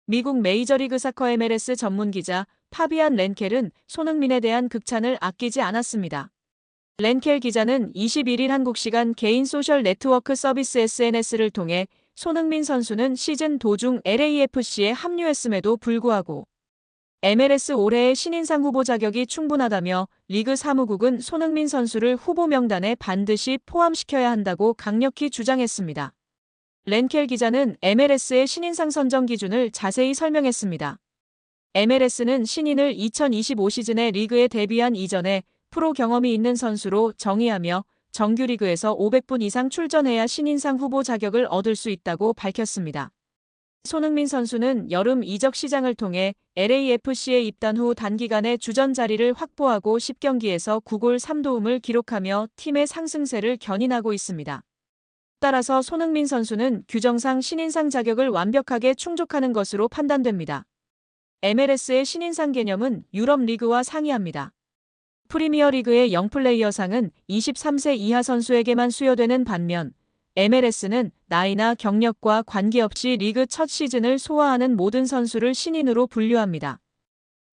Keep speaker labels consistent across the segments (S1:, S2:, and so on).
S1: 미국 메이저리그 사커 MLS 전문 기자 파비안 렌켈은 손흥민에 대한 극찬을 아끼지 않았습니다. 렌켈 기자는 21일 한국 시간 개인 소셜 네트워크 서비스 SNS를 통해 손흥민 선수는 시즌 도중 LAFC에 합류했음에도 불구하고 MLS 올해의 신인상 후보 자격이 충분하다며 리그 사무국은 손흥민 선수를 후보 명단에 반드시 포함시켜야 한다고 강력히 주장했습니다. 렌켈 기자는 MLS의 신인상 선정 기준을 자세히 설명했습니다. MLS는 신인을 2025 시즌에 리그에 데뷔한 이전에 프로 경험이 있는 선수로 정의하며 정규리그에서 500분 이상 출전해야 신인상 후보 자격을 얻을 수 있다고 밝혔습니다. 손흥민 선수는 여름 이적 시장을 통해 LAFC에 입단 후 단기간에 주전 자리를 확보하고 10경기에서 9골 3도움을 기록하며 팀의 상승세를 견인하고 있습니다. 따라서 손흥민 선수는 규정상 신인상 자격을 완벽하게 충족하는 것으로 판단됩니다. MLS의 신인상 개념은 유럽 리그와 상이합니다. 프리미어리그의 영플레이어상은 23세 이하 선수에게만 수여되는 반면 MLS는 나이나 경력과 관계없이 리그 첫 시즌을 소화하는 모든 선수를 신인으로 분류합니다.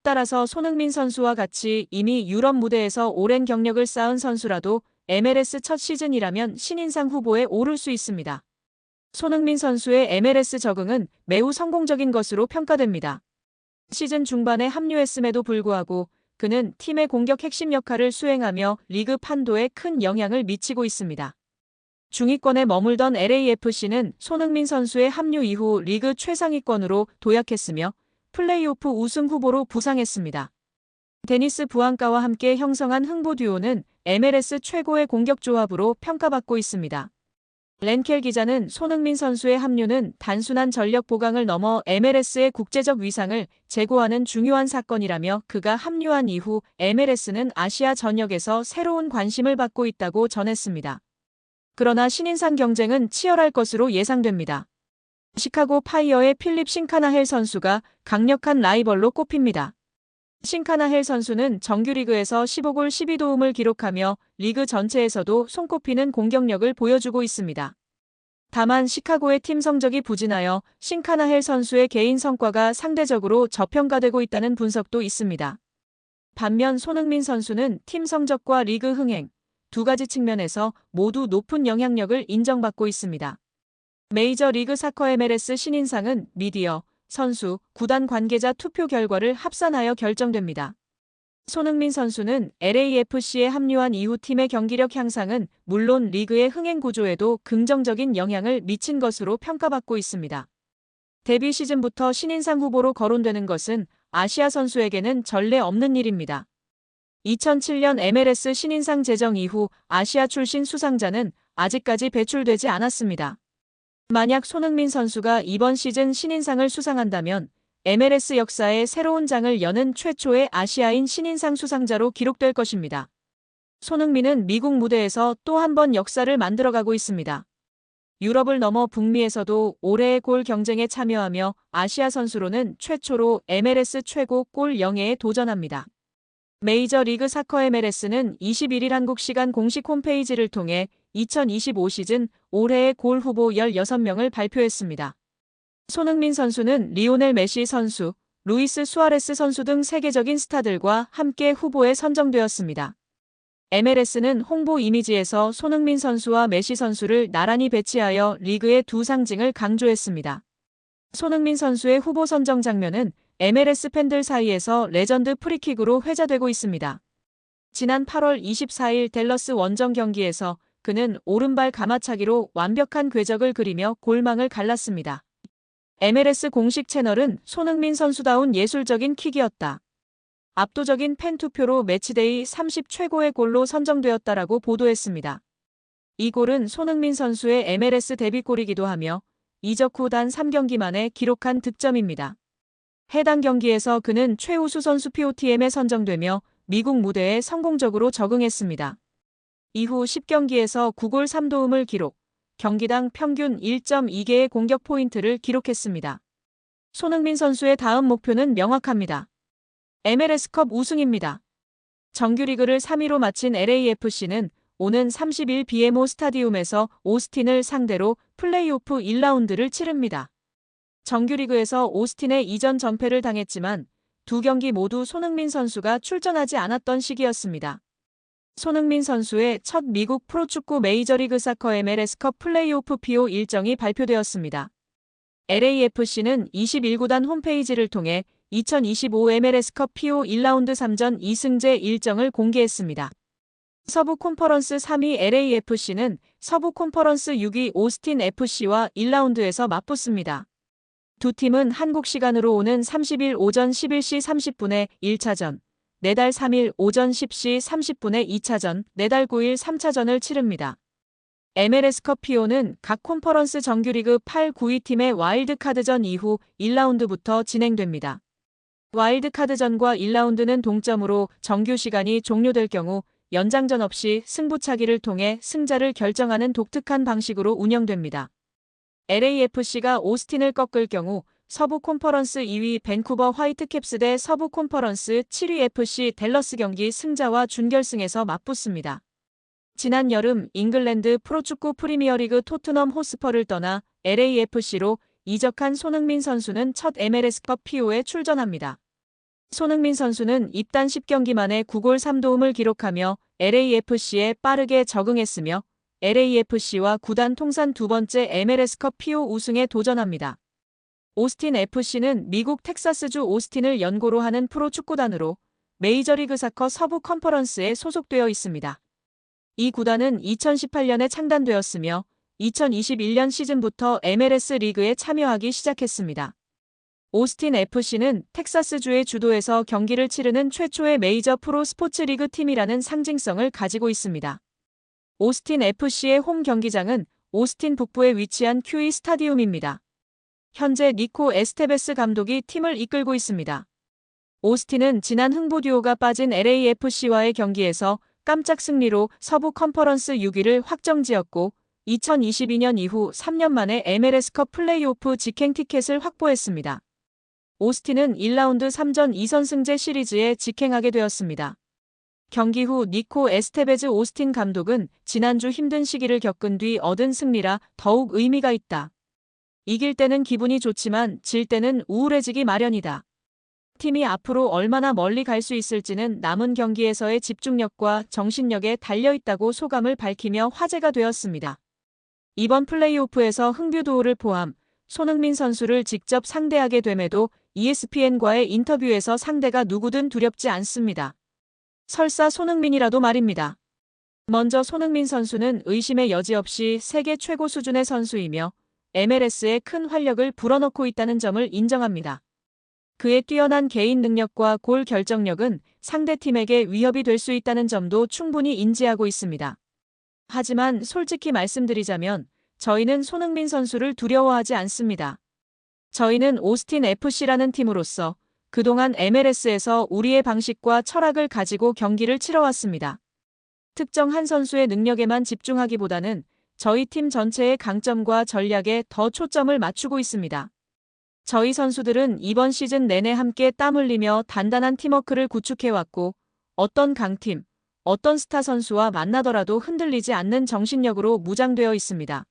S1: 따라서 손흥민 선수와 같이 이미 유럽 무대에서 오랜 경력을 쌓은 선수라도 MLS 첫 시즌이라면 신인상 후보에 오를 수 있습니다. 손흥민 선수의 MLS 적응은 매우 성공적인 것으로 평가됩니다. 시즌 중반에 합류했음에도 불구하고 그는 팀의 공격 핵심 역할을 수행하며 리그 판도에 큰 영향을 미치고 있습니다. 중위권에 머물던 LAFC는 손흥민 선수의 합류 이후 리그 최상위권으로 도약했으며 플레이오프 우승 후보로 부상했습니다. 데니스 부앙가와 함께 형성한 흥부 듀오는 MLS 최고의 공격 조합으로 평가받고 있습니다. 렌켈 기자는 손흥민 선수의 합류는 단순한 전력 보강을 넘어 MLS의 국제적 위상을 제고하는 중요한 사건이라며 그가 합류한 이후 MLS는 아시아 전역에서 새로운 관심을 받고 있다고 전했습니다. 그러나 신인상 경쟁은 치열할 것으로 예상됩니다. 시카고 파이어의 필립 싱카나헬 선수가 강력한 라이벌로 꼽힙니다. 싱카나헬 선수는 정규리그에서 15골 12도움을 기록하며 리그 전체에서도 손꼽히는 공격력을 보여주고 있습니다. 다만 시카고의 팀 성적이 부진하여 싱카나헬 선수의 개인 성과가 상대적으로 저평가되고 있다는 분석도 있습니다. 반면 손흥민 선수는 팀 성적과 리그 흥행, 두 가지 측면에서 모두 높은 영향력을 인정받고 있습니다. 메이저리그 사커 MLS 신인상은 미디어, 선수, 구단 관계자 투표 결과를 합산하여 결정됩니다. 손흥민 선수는 LAFC에 합류한 이후 팀의 경기력 향상은 물론 리그의 흥행 구조에도 긍정적인 영향을 미친 것으로 평가받고 있습니다. 데뷔 시즌부터 신인상 후보로 거론되는 것은 아시아 선수에게는 전례 없는 일입니다. 2007년 MLS 신인상 제정 이후 아시아 출신 수상자는 아직까지 배출되지 않았습니다. 만약 손흥민 선수가 이번 시즌 신인상을 수상한다면 MLS 역사의 새로운 장을 여는 최초의 아시아인 신인상 수상자로 기록될 것입니다. 손흥민은 미국 무대에서 또 한 번 역사를 만들어가고 있습니다. 유럽을 넘어 북미에서도 올해의 골 경쟁에 참여하며 아시아 선수로는 최초로 MLS 최고 골 영예에 도전합니다. 메이저리그 사커 MLS는 21일 한국 시간 공식 홈페이지를 통해 2025 시즌 올해의 골 후보 16명을 발표했습니다. 손흥민 선수는 리오넬 메시 선수, 루이스 수아레스 선수 등 세계적인 스타들과 함께 후보에 선정되었습니다. MLS는 홍보 이미지에서 손흥민 선수와 메시 선수를 나란히 배치하여 리그의 두 상징을 강조했습니다. 손흥민 선수의 후보 선정 장면은 MLS 팬들 사이에서 레전드 프리킥으로 회자되고 있습니다. 지난 8월 24일 댈러스 원정 경기에서 그는 오른발 가마차기로 완벽한 궤적을 그리며 골망을 갈랐습니다. MLS 공식 채널은 손흥민 선수다운 예술적인 킥이었다. 압도적인 팬 투표로 매치데이 30 최고의 골로 선정되었다라고 보도했습니다. 이 골은 손흥민 선수의 MLS 데뷔골이기도 하며 이적 후 단 3경기 만에 기록한 득점입니다. 해당 경기에서 그는 최우수 선수 POTM에 선정되며 미국 무대에 성공적으로 적응했습니다. 이후 10경기에서 9골 3도움을 기록, 경기당 평균 1.2개의 공격 포인트를 기록했습니다. 손흥민 선수의 다음 목표는 명확합니다. MLS컵 우승입니다. 정규리그를 3위로 마친 LAFC는 오는 30일 BMO 스타디움에서 오스틴을 상대로 플레이오프 1라운드를 치릅니다. 정규리그에서 오스틴에 이전 전패를 당했지만 두 경기 모두 손흥민 선수가 출전하지 않았던 시기였습니다. 손흥민 선수의 첫 미국 프로축구 메이저리그 사커 MLS컵 플레이오프 PO 일정이 발표되었습니다. LAFC는 21구단 홈페이지를 통해 2025 MLS컵 PO 1라운드 3전 2승제 일정을 공개했습니다. 서부 콘퍼런스 3위 LAFC는 서부 콘퍼런스 6위 오스틴 FC와 1라운드에서 맞붙습니다. 두 팀은 한국 시간으로 오는 30일 오전 11시 30분에 1차전, 내달 3일 오전 10시 30분에 2차전, 내달 9일 3차전을 치릅니다. MLS컵 PO는 각 콘퍼런스 정규리그 8, 9위 팀의 와일드카드전 이후 1라운드부터 진행됩니다. 와일드카드전과 1라운드는 동점으로 정규 시간이 종료될 경우 연장전 없이 승부차기를 통해 승자를 결정하는 독특한 방식으로 운영됩니다. LAFC가 오스틴을 꺾을 경우 서부 콘퍼런스 2위 밴쿠버 화이트캡스 대 서부 콘퍼런스 7위 FC 댈러스 경기 승자와 준결승에서 맞붙습니다. 지난 여름 잉글랜드 프로축구 프리미어리그 토트넘 호스퍼를 떠나 LAFC로 이적한 손흥민 선수는 첫 MLS컵 PO에 출전합니다. 손흥민 선수는 입단 10경기 만에 9골 3도움을 기록하며 LAFC에 빠르게 적응했으며 LAFC와 구단 통산 두 번째 MLS컵 PO 우승에 도전합니다. 오스틴 FC는 미국 텍사스주 오스틴을 연고로 하는 프로축구단으로 메이저리그 사커 서부 컨퍼런스에 소속되어 있습니다. 이 구단은 2018년에 창단되었으며 2021년 시즌부터 MLS 리그에 참여하기 시작했습니다. 오스틴 FC는 텍사스주의 주도에서 경기를 치르는 최초의 메이저 프로 스포츠 리그 팀이라는 상징성을 가지고 있습니다. 오스틴 FC의 홈 경기장은 오스틴 북부에 위치한 큐이 스타디움입니다. 현재 니코 에스테베스 감독이 팀을 이끌고 있습니다. 오스틴은 지난 흥부 듀오가 빠진 LAFC와의 경기에서 깜짝 승리로 서부 컨퍼런스 6위를 확정지었고 2022년 이후 3년 만에 MLS컵 플레이오프 직행 티켓을 확보했습니다. 오스틴은 1라운드 3전 2선승제 시리즈에 직행하게 되었습니다. 경기 후 니코 에스테베즈 오스틴 감독은 지난주 힘든 시기를 겪은 뒤 얻은 승리라 더욱 의미가 있다. 이길 때는 기분이 좋지만 질 때는 우울해지기 마련이다. 팀이 앞으로 얼마나 멀리 갈 수 있을지는 남은 경기에서의 집중력과 정신력에 달려있다고 소감을 밝히며 화제가 되었습니다. 이번 플레이오프에서 흥뷰도우를 포함 손흥민 선수를 직접 상대하게 됨에도 ESPN과의 인터뷰에서 상대가 누구든 두렵지 않습니다. 설사 손흥민이라도 말입니다. 먼저 손흥민 선수는 의심의 여지 없이 세계 최고 수준의 선수이며 MLS에 큰 활력을 불어넣고 있다는 점을 인정합니다. 그의 뛰어난 개인 능력과 골 결정력은 상대팀에게 위협이 될 수 있다는 점도 충분히 인지하고 있습니다. 하지만 솔직히 말씀드리자면 저희는 손흥민 선수를 두려워하지 않습니다. 저희는 오스틴 FC라는 팀으로서 그동안 MLS에서 우리의 방식과 철학을 가지고 경기를 치러왔습니다. 특정 한 선수의 능력에만 집중하기보다는 저희 팀 전체의 강점과 전략에 더 초점을 맞추고 있습니다. 저희 선수들은 이번 시즌 내내 함께 땀 흘리며 단단한 팀워크를 구축해왔고 어떤 강팀, 어떤 스타 선수와 만나더라도 흔들리지 않는 정신력으로 무장되어 있습니다.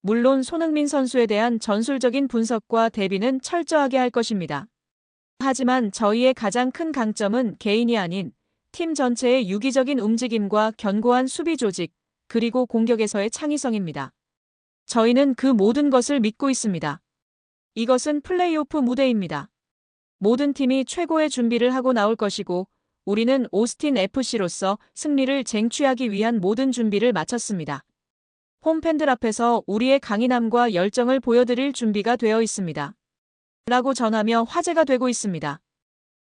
S1: 물론 손흥민 선수에 대한 전술적인 분석과 대비는 철저하게 할 것입니다. 하지만 저희의 가장 큰 강점은 개인이 아닌 팀 전체의 유기적인 움직임과 견고한 수비 조직, 그리고 공격에서의 창의성입니다. 저희는 그 모든 것을 믿고 있습니다. 이것은 플레이오프 무대입니다. 모든 팀이 최고의 준비를 하고 나올 것이고 우리는 오스틴 FC로서 승리를 쟁취하기 위한 모든 준비를 마쳤습니다. 홈팬들 앞에서 우리의 강인함과 열정을 보여드릴 준비가 되어 있습니다. 라고 전하며 화제가 되고 있습니다.